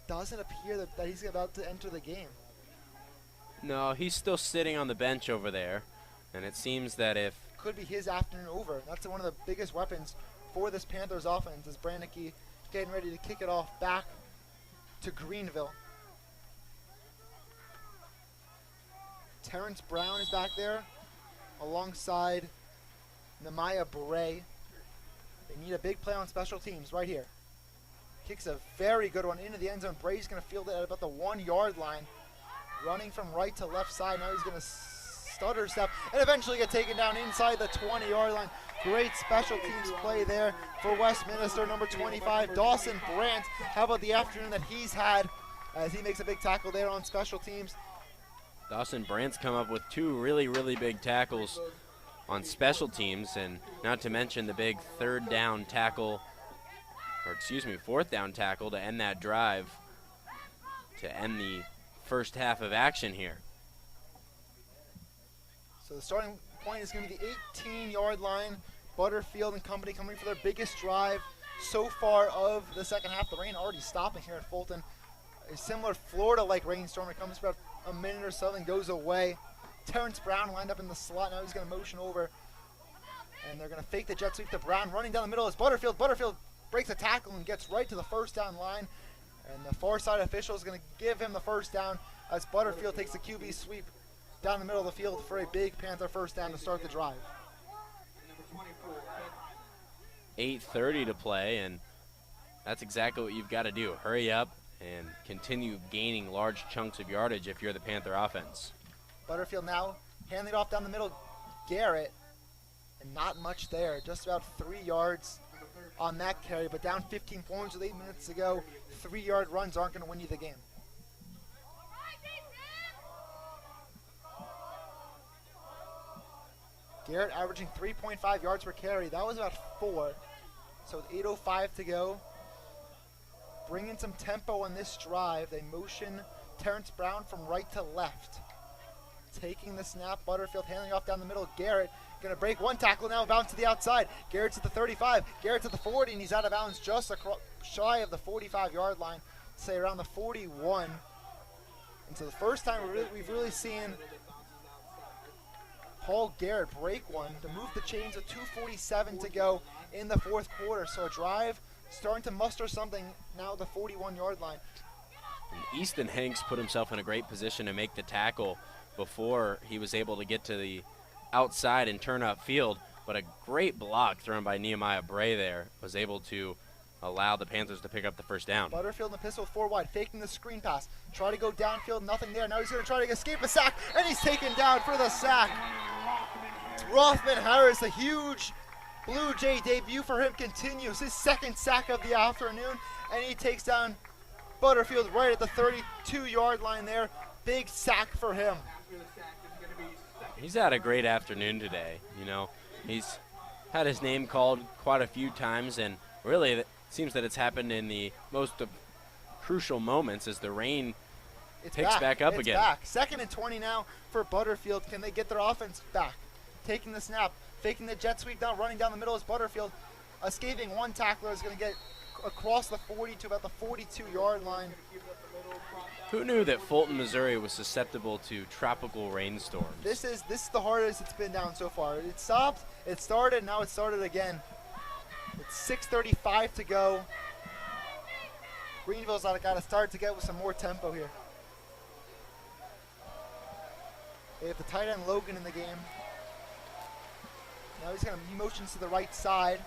Doesn't appear that he's about to enter the game. No, he's still sitting on the bench over there, and it seems that if could be his afternoon over. That's one of the biggest weapons for this Panthers offense is Brandicke getting ready to kick it off back to Greenville. Terrence Brown is back there alongside Nehemiah Bray. They need a big play on special teams right here. Kicks a very good one into the end zone. Bray's going to field it at about the 1 yard line. Running from right to left side. Now he's going to stutter step and eventually get taken down inside the 20-yard line. Great special teams play there for Westminster. Number 25, Dawson Brandt. How about the afternoon that he's had as he makes a big tackle there on special teams. Dawson Brandt's come up with 2 really, really big tackles on special teams, and not to mention the big fourth down tackle to end that drive, to end the first half of action here. So the starting point is going to be the 18-yard line. Butterfield and company coming for their biggest drive so far of the second half. The rain already stopping here at Fulton. A similar Florida-like rainstorm. It comes for about a minute or so and goes away. Terrence Brown lined up in the slot. Now he's going to motion over. And they're going to fake the jet sweep to Brown. Running down the middle is Butterfield. Butterfield breaks a tackle and gets right to the first down line. And the far side official is going to give him the first down as Butterfield takes the QB sweep down the middle of the field for a big Panther first down to start the drive. 8:30 to play, and that's exactly what you've got to do. Hurry up and continue gaining large chunks of yardage if you're the Panther offense. Butterfield now handing it off down the middle. Garrett, and not much there. Just about 3 yards on that carry, but down 15 points with 8 minutes to go. 3-yard runs aren't going to win you the game. Garrett averaging 3.5 yards per carry. That was about 4. So with 8:05 to go, bringing some tempo on this drive. They motion Terrence Brown from right to left. Taking the snap, Butterfield handing off down the middle. Garrett going to break one tackle now, bounce to the outside. Garrett's at the 35, Garrett's at the 40, and he's out of bounds just shy of the 45-yard line, say around the 41. And so the first time we've really seen Paul Garrett break one to move the chains with 2:47 to go in the fourth quarter. So a drive starting to muster something now at the 41-yard line. And Easton Hanks put himself in a great position to make the tackle before he was able to get to the outside and turn upfield, but a great block thrown by Nehemiah Bray there was able to allow the Panthers to pick up the first down. Butterfield in the pistol 4 wide, faking the screen pass. Try to go downfield, nothing there. Now he's going to try to escape a sack, and he's taken down for the sack. Rothman Harris, a huge Blue Jay debut for him, continues his second sack of the afternoon, and he takes down Butterfield right at the 32-yard line there. Big sack for him. He's had a great afternoon today. You know, he's had his name called quite a few times, and really it seems that it's happened in the most crucial moments as the rain picks back up again. Back. 2nd and 20 now for Butterfield. Can they get their offense back? Taking the snap, faking the jet sweep down, running down the middle is Butterfield. Escaping one tackler is going to get across the 40 to about the 42-yard line. Who knew that Fulton, Missouri was susceptible to tropical rainstorms? This is the hardest it's been down so far. It stopped, it started, now it started again. It's 6:35 to go. Greenville's got to start to get with some more tempo here. They have the tight end Logan in the game. Now he's going to motions to the right side.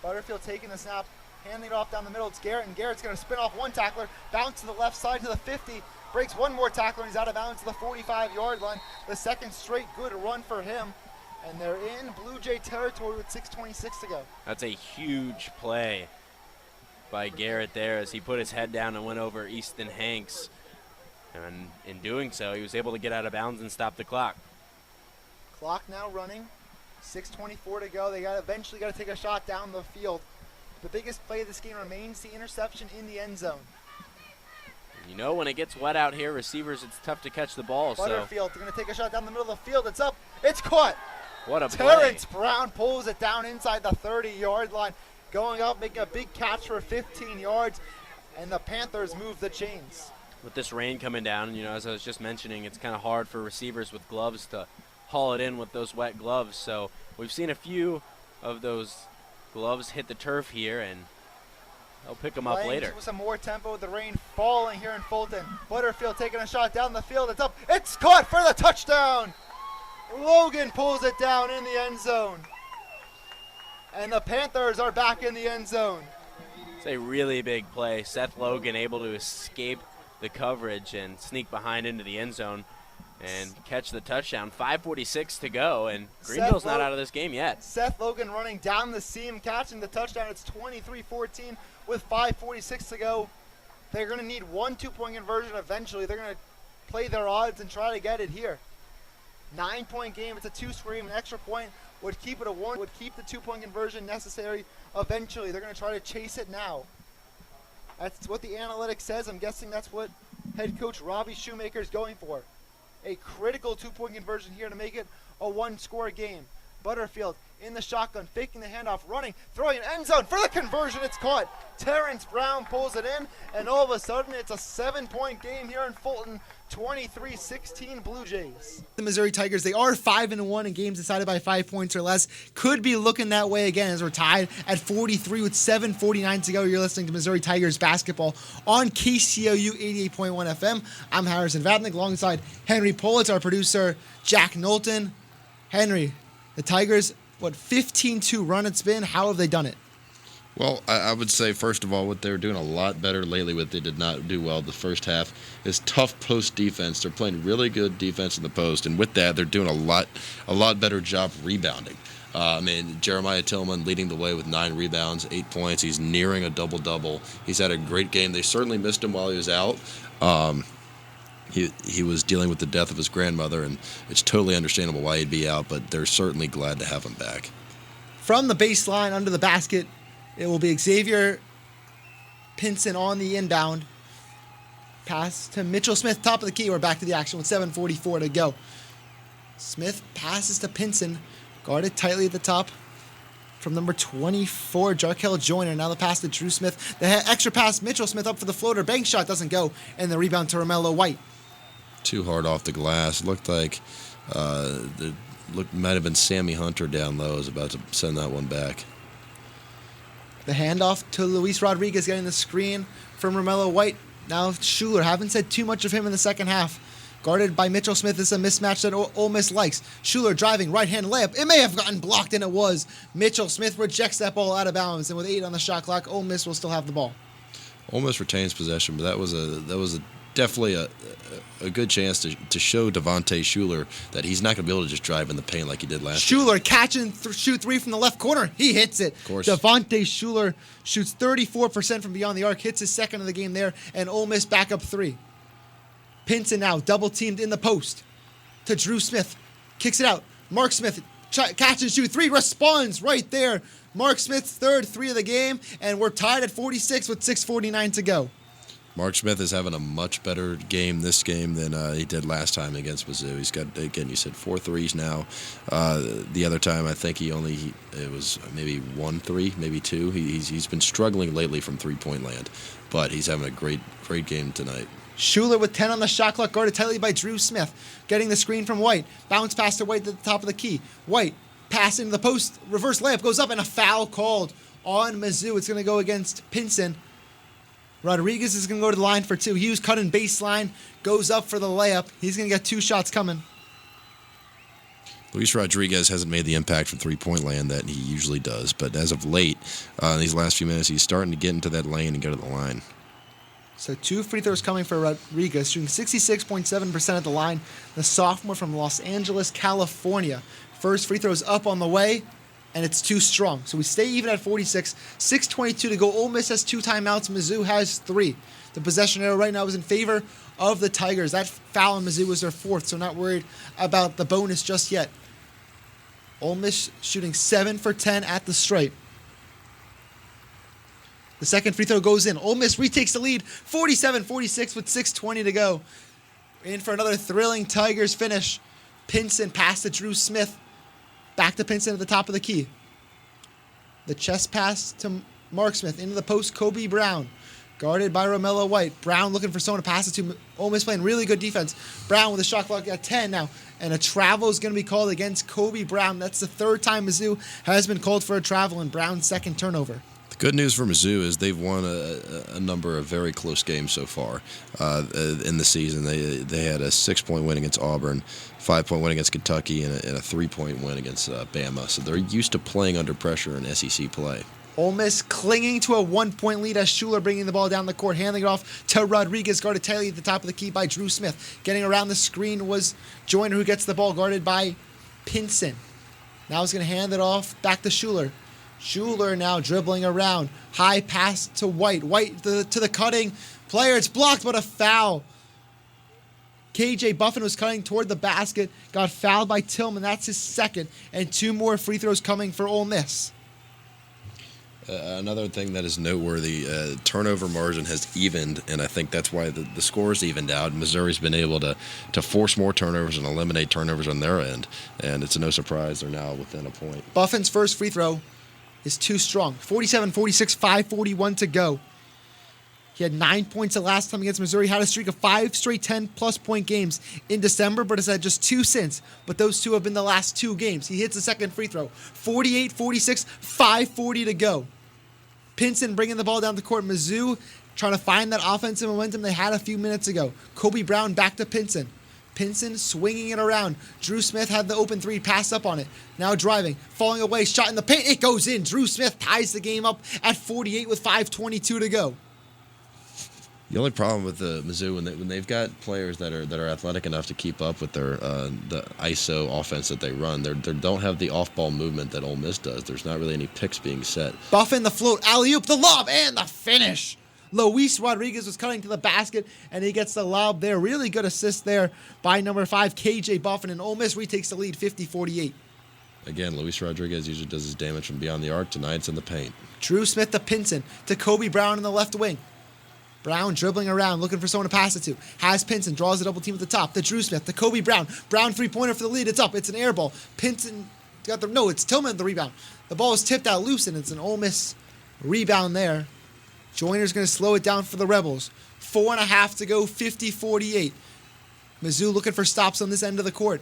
Butterfield taking the snap, handing it off down the middle. It's Garrett, and Garrett's going to spin off one tackler, bounce to the left side to the 50, breaks one more tackler, and he's out of bounds to the 45-yard line. The second straight good run for him, and they're in Blue Jay territory with 6:26 to go. That's a huge play by Garrett there as he put his head down and went over Easton Hanks. And in doing so, he was able to get out of bounds and stop the clock. Clock now running. 6:24 to go. They eventually got to take a shot down the field. The biggest play of this game remains the interception in the end zone. You know, when it gets wet out here, receivers, it's tough to catch the ball. Butterfield, they're going to take a shot down the middle of the field. It's up. It's caught. What a play. Terrence Brown pulls it down inside the 30-yard line. Going up, making a big catch for 15 yards. and the Panthers move the chains. With this rain coming down, as I was just mentioning, it's kind of hard for receivers with gloves to haul it in with those wet gloves. So we've seen a few of those gloves hit the turf here, and they'll pick them up later. With some more tempo with the rain falling here in Fulton. Butterfield taking a shot down the field. It's up. It's caught for the touchdown. Logan pulls it down in the end zone. And the Panthers are back in the end zone. It's a really big play. Seth Logan able to escape the coverage and sneak behind into the end zone and catch the touchdown. 5:46 to go, and Greenville's not out of this game yet. Seth Logan running down the seam, catching the touchdown. It's 23-14 with 5:46 to go. They're going to need 1 2-point conversion eventually. They're going to play their odds and try to get it here. 9-point game. It's a 2-score game. An extra point would keep it a 1. Would keep the 2-point conversion necessary eventually. They're going to try to chase it now. That's what the analytics says. I'm guessing that's what head coach Robbie Shoemaker is going for. A critical 2-point conversion here to make it a 1-score game. Butterfield in the shotgun, faking the handoff, running, throwing an end zone for the conversion. It's caught. Terrence Brown pulls it in, and all of a sudden it's a 7-point game here in Fulton. 23-16 Blue Jays. The Missouri Tigers, they are 5-1 in games decided by 5 points or less. Could be looking that way again as we're tied at 43 with 7:49 to go. You're listening to Missouri Tigers basketball on KCOU 88.1 FM. I'm Harrison Vapnek alongside Henry Politz, our producer, Jack Knowlton. Henry, the Tigers, 15-2 run it's been. How have they done it? Well, I would say, first of all, what they're doing a lot better lately, what they did not do well the first half, is tough post defense. They're playing really good defense in the post, and with that, they're doing a lot better job rebounding. Jeremiah Tillman leading the way with 9 rebounds, 8 points. He's nearing a double-double. He's had a great game. They certainly missed him while he was out. He was dealing with the death of his grandmother, and it's totally understandable why he'd be out, but they're certainly glad to have him back. From the baseline under the basket, it will be Xavier Pinson on the inbound. Pass to Mitchell Smith, top of the key. We're back to the action with 7:44 to go. Smith passes to Pinson, guarded tightly at the top from number 24, Jarkel Joyner. Now the pass to Drew Smith. The extra pass, Mitchell Smith up for the floater. Bank shot doesn't go, and the rebound to Romello White. Too hard off the glass. Looked like might have been Sammy Hunter down low. Is about to send that one back. The handoff to Luis Rodriguez, getting the screen from Romello White. Now Schuler, haven't said too much of him in the second half. Guarded by Mitchell Smith. This is a mismatch that Ole Miss likes. Schuler driving, right-hand layup. It may have gotten blocked, and it was. Mitchell Smith rejects that ball out of bounds, and with 8 on the shot clock, Ole Miss will still have the ball. Ole Miss retains possession, but that was definitely a good chance to show Devontae Schuler that he's not going to be able to just drive in the paint like he did last year. Schuler catching shoot 3 from the left corner. He hits it. Of course. Devontae Schuler shoots 34% from beyond the arc, hits his second of the game there, and Ole Miss back up 3. Pinson now double teamed in the post to Drew Smith. Kicks it out. Mark Smith catch and shoot 3, responds right there. Mark Smith's third 3 of the game, and we're tied at 46 with 6:49 to go. Mark Smith is having a much better game this game than he did last time against Mizzou. He's got, again, you said 4 threes now. The other time, I think it was maybe 1 3, maybe 2. He's been struggling lately from three-point land, but he's having a great game tonight. Schuler with 10 on the shot clock, guarded tightly by Drew Smith. Getting the screen from White. Bounce pass to White at the top of the key. White pass into the post. Reverse layup goes up, and a foul called on Mizzou. It's going to go against Pinson. Rodriguez is going to go to the line for 2. Hughes cutting baseline. Goes up for the layup. He's going to get 2 shots coming. Luis Rodriguez hasn't made the impact from three-point land that he usually does, but as of late, in these last few minutes, he's starting to get into that lane and go to the line. So 2 free throws coming for Rodriguez, shooting 66.7% at the line. The sophomore from Los Angeles, California. First free throw's up on the way, and it's too strong. So we stay even at 46. 6:22 to go. Ole Miss has 2 timeouts. Mizzou has 3. The possession arrow right now is in favor of the Tigers. That foul on Mizzou was their 4th, so not worried about the bonus just yet. Ole Miss shooting 7 for 10 at the stripe. The second free throw goes in. Ole Miss retakes the lead, 47-46 with 6:20 to go. In for another thrilling Tigers finish. Pinson pass to Drew Smith. Back to Pinson at the top of the key. The chest pass to Mark Smith into the post. Kobe Brown guarded by Romello White. Brown looking for someone to pass it to. Ole Miss playing really good defense. Brown with a shot clock at 10 now. And a travel is going to be called against Kobe Brown. That's the third time Mizzou has been called for a travel, and Brown's second turnover. The good news for Mizzou is they've won a number of very close games so far in the season. They had a 6-point win against Auburn, 5-point win against Kentucky, and a 3-point win against Bama. So they're used to playing under pressure in SEC play. Ole Miss clinging to a 1-point lead as Schuler bringing the ball down the court, handing it off to Rodriguez, guarded tightly at the top of the key by Drew Smith. Getting around the screen was Joyner, who gets the ball, guarded by Pinson. Now he's going to hand it off back to Schuler. Schuler now dribbling around. High pass to White. White to the cutting player. It's blocked, but a foul. KJ Buffin was cutting toward the basket. Got fouled by Tillman. That's his second. And 2 more free throws coming for Ole Miss. Another thing that is noteworthy, turnover margin has evened, and I think that's why the scores evened out. Missouri's been able to force more turnovers and eliminate turnovers on their end, and it's no surprise they're now within a point. Buffin's first free throw is too strong. 47-46, 5:41 to go. He had 9 points the last time against Missouri. Had a streak of 5 straight 10-plus point games in December, but has had just 2 since. But those 2 have been the last 2 games. He hits the second free throw. 48-46, 5:40 to go. Pinson bringing the ball down the court. Mizzou trying to find that offensive momentum they had a few minutes ago. Kobe Brown back to Pinson. Pinson swinging it around. Drew Smith had the open 3, passed up on it. Now driving, falling away, shot in the paint. It goes in. Drew Smith ties the game up at 48 with 5:22 to go. The only problem with the Mizzou when they've got players that are athletic enough to keep up with their the ISO offense that they run, they don't have the off-ball movement that Ole Miss does. There's not really any picks being set. Buffin the float, alley-oop, the lob, and the finish. Luis Rodriguez was cutting to the basket, and he gets the lob there. Really good assist there by number 5, KJ Buffin, and Ole Miss retakes the lead 50-48. Again, Luis Rodriguez usually does his damage from beyond the arc. Tonight it's in the paint. Drew Smith to Pinson, to Kobe Brown in the left wing. Brown dribbling around, looking for someone to pass it to. Has Pinson, draws a double team at the top. To Drew Smith, to Kobe Brown. Brown three-pointer for the lead. It's up. It's an air ball. Pinson got the... No, it's Tillman the rebound. The ball is tipped out loose, and it's an Ole Miss rebound there. Joyner's going to slow it down for the Rebels. 4.5 to go, 50-48. Mizzou looking for stops on this end of the court.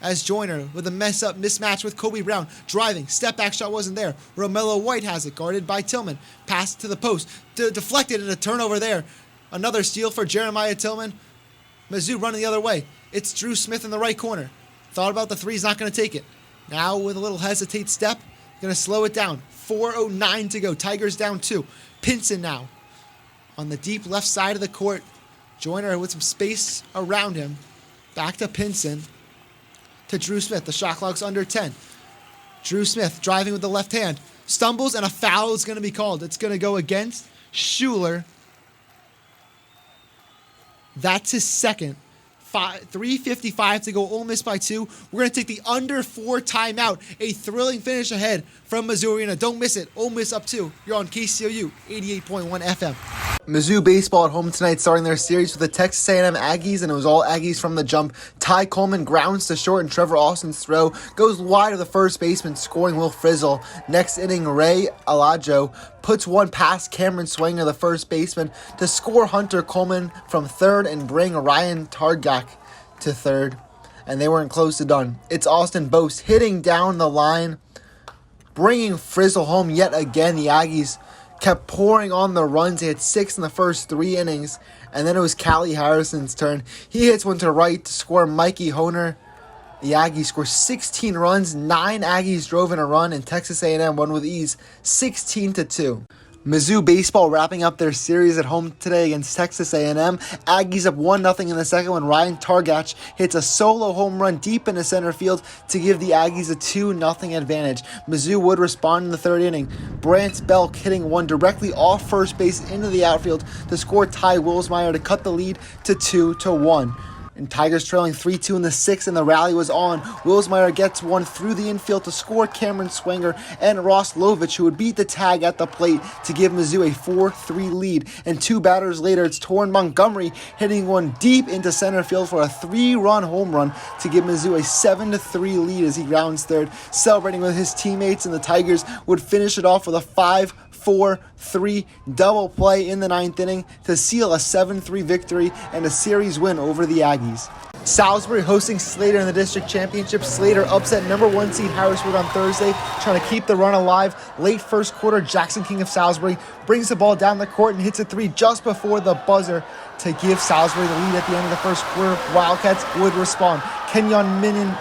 As Joyner with a mismatch with Kobe Brown. Driving. Step back shot wasn't there. Romello White has it. Guarded by Tillman. Pass to the post. Deflected and a turnover there. Another steal for Jeremiah Tillman. Mizzou running the other way. It's Drew Smith in the right corner. Thought about the 3, he's not going to take it. Now with a little hesitate step. Going to slow it down. 4:09 to go. Tigers down 2. Pinson now. On the deep left side of the court. Joyner with some space around him. Back to Pinson. To Drew Smith. The shot clock's under 10. Drew Smith driving with the left hand. Stumbles, and a foul is going to be called. It's going to go against Schuler. That's his second. 3:55 to go. Ole Miss by 2. We're going to take the under 4 timeout. A thrilling finish ahead from Mizzou Arena. Don't miss it. Ole Miss up 2. You're on KCOU 88.1 FM. Mizzou baseball at home tonight, starting their series with the Texas A&M Aggies, and it was all Aggies from the jump. Ty Coleman grounds to short, and Trevor Austin's throw goes wide of the first baseman, scoring Will Frizzle. Next inning, Ray Alajo puts one past Cameron Swanger, the first baseman, to score Hunter Coleman from third and bring Ryan Targak to third, and they weren't close to done. It's Austin Bose hitting down the line, bringing Frizzle home yet again. The Aggies kept pouring on the runs. They had 6 in the first 3 innings, and then it was Callie Harrison's turn. He hits one to right to score Mikey Honer. The Aggies score 16 runs. 9 Aggies drove in a run, and Texas A&M won with ease, 16-2. Mizzou baseball wrapping up their series at home today against Texas A&M. Aggies up 1-0 in the second when Ryan Targach hits a solo home run deep into center field to give the Aggies a 2-0 advantage. Mizzou would respond in the third inning. Brant Belk hitting one directly off first base into the outfield to score Ty Wilsmeyer to cut the lead to 2-1. And Tigers trailing 3-2 in the 6th, and the rally was on. Wilsmeyer gets one through the infield to score Cameron Swanger and Ross Lovich, who would beat the tag at the plate to give Mizzou a 4-3 lead. And 2 batters later, it's Torrin Montgomery hitting one deep into center field for a 3-run home run to give Mizzou a 7-3 lead as he grounds third, celebrating with his teammates, and the Tigers would finish it off with a 4-3 double play in the 9th inning to seal a 7-3 victory and a series win over the Aggies. Salisbury hosting Slater in the district championship. Slater upset number 1 seed Harrisburg on Thursday, trying to keep the run alive. Late first quarter, Jackson King of Salisbury brings the ball down the court and hits a 3 just before the buzzer to give Salisbury the lead at the end of the first quarter. Wildcats would respond. Kenyon Minin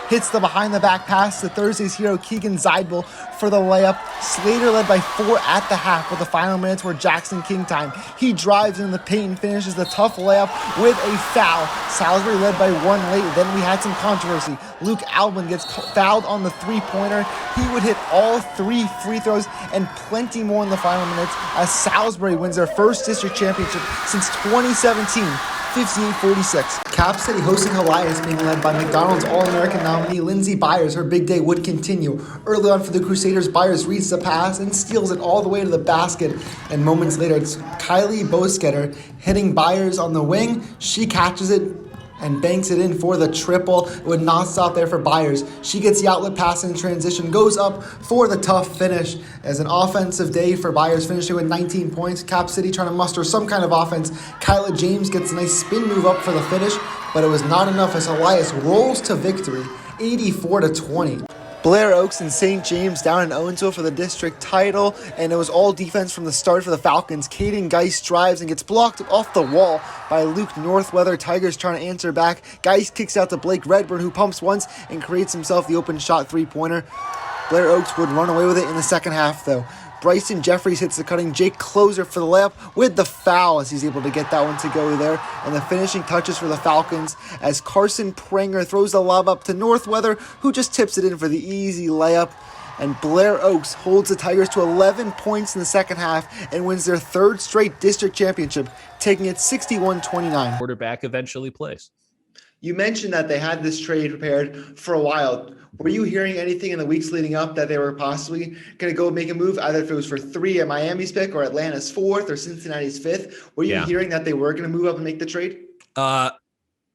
hits the behind-the-back pass to Thursday's hero Keegan Zeidel for the layup. Slater led by 4 at the half, but the final minutes were Jackson King time. He drives into the paint and finishes the tough layup with a foul. Salisbury led by 1 late. Then we had some controversy. Luke Albin gets fouled on the 3-pointer. He would hit all 3 free throws and plenty more in the final minutes as Salisbury wins their first district championship since 2017. 58-46. Cap City hosting Elias, being led by McDonald's All-American nominee Lindsey Byers. Her big day would continue. Early on for the Crusaders, Byers reads the pass and steals it all the way to the basket. And moments later, it's Kylie Bosketter hitting Byers on the wing. She catches it and banks it in for the triple. It would not stop there for Byers. She gets the outlet pass in transition, goes up for the tough finish. As an offensive day for Byers, finishing with 19 points. Cap City trying to muster some kind of offense. Kyla James gets a nice spin move up for the finish, but it was not enough as Elias rolls to victory, 84-20. Blair Oaks and St. James down in Owensville for the district title, and it was all defense from the start for the Falcons. Caden Geist drives and gets blocked off the wall by Luke Northweather. Tigers trying to answer back. Geist kicks out to Blake Redburn, who pumps once and creates himself the open shot 3-pointer. Blair Oaks would run away with it in the second half, though. Bryson Jeffries hits the cutting Jake Closer for the layup with the foul as he's able to get that one to go there. And the finishing touches for the Falcons as Carson Pranger throws the lob up to Northweather, who just tips it in for the easy layup. And Blair Oaks holds the Tigers to 11 points in the second half and wins their 3rd straight district championship, taking it 61-29. Quarterback eventually plays. You mentioned that they had this trade prepared for a while. Were you hearing anything in the weeks leading up that they were possibly going to go make a move, either if it was for 3 at Miami's pick or Atlanta's 4th or Cincinnati's 5th? Were you hearing that they were going to move up and make the trade?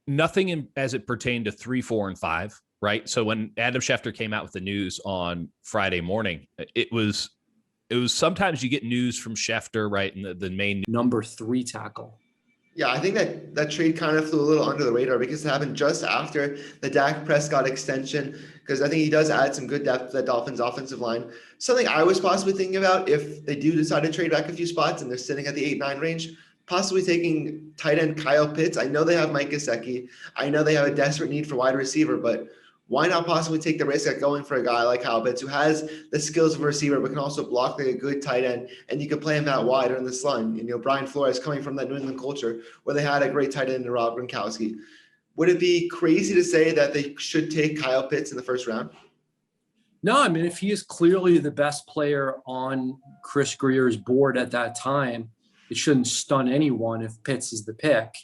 Nothing as it pertained to 3, 4, and 5, right? So when Adam Schefter came out with the news on Friday morning, it was sometimes you get news from Schefter, right? And the main number 3 tackle. Yeah, I think that trade kind of flew a little under the radar because it happened just after the Dak Prescott extension, because I think he does add some good depth to that Dolphins offensive line. Something I was possibly thinking about if they do decide to trade back a few spots and they're sitting at the 8-9 range, possibly taking tight end Kyle Pitts. I know they have Mike Gesicki. I know they have a desperate need for wide receiver, but why not possibly take the risk at going for a guy like Kyle Pitts, who has the skills of a receiver but can also block like a good tight end, and you can play him out wide or in the slot. And, Brian Flores coming from that New England culture where they had a great tight end in Rob Gronkowski. Would it be crazy to say that they should take Kyle Pitts in the first round? No, I mean, if he is clearly the best player on Chris Greer's board at that time, it shouldn't stun anyone if Pitts is the pick.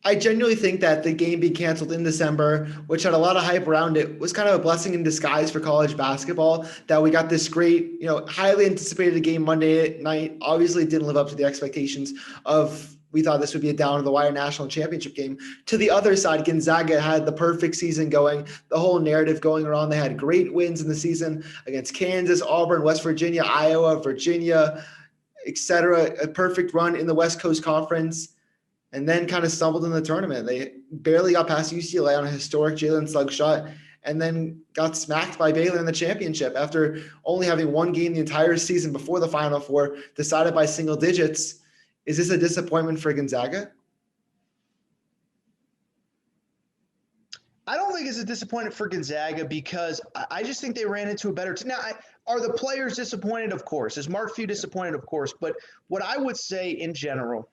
I genuinely think that the game being canceled in December, which had a lot of hype around it, was kind of a blessing in disguise for college basketball, that we got this great, highly anticipated game Monday night. Obviously, it didn't live up to the expectations of, we thought this would be a down-to-the-wire national championship game. To the other side, Gonzaga had the perfect season going, the whole narrative going around. They had great wins in the season against Kansas, Auburn, West Virginia, Iowa, Virginia, etc. A perfect run in the West Coast Conference. And then kind of stumbled in the tournament. They barely got past UCLA on a historic Jalen Suggs shot, and then got smacked by Baylor in the championship after only having one game the entire season before the Final Four, decided by single digits. Is this a disappointment for Gonzaga? I don't think it's a disappointment for Gonzaga because I just think they ran into a better team. Now, are the players disappointed? Of course. Is Mark Few disappointed? Of course. But what I would say in general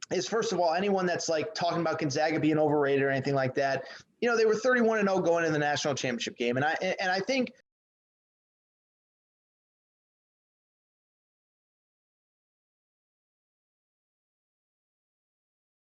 is, first of all, anyone that's like talking about Gonzaga being overrated or anything like that, they were 31-0 going in the national championship game. And I think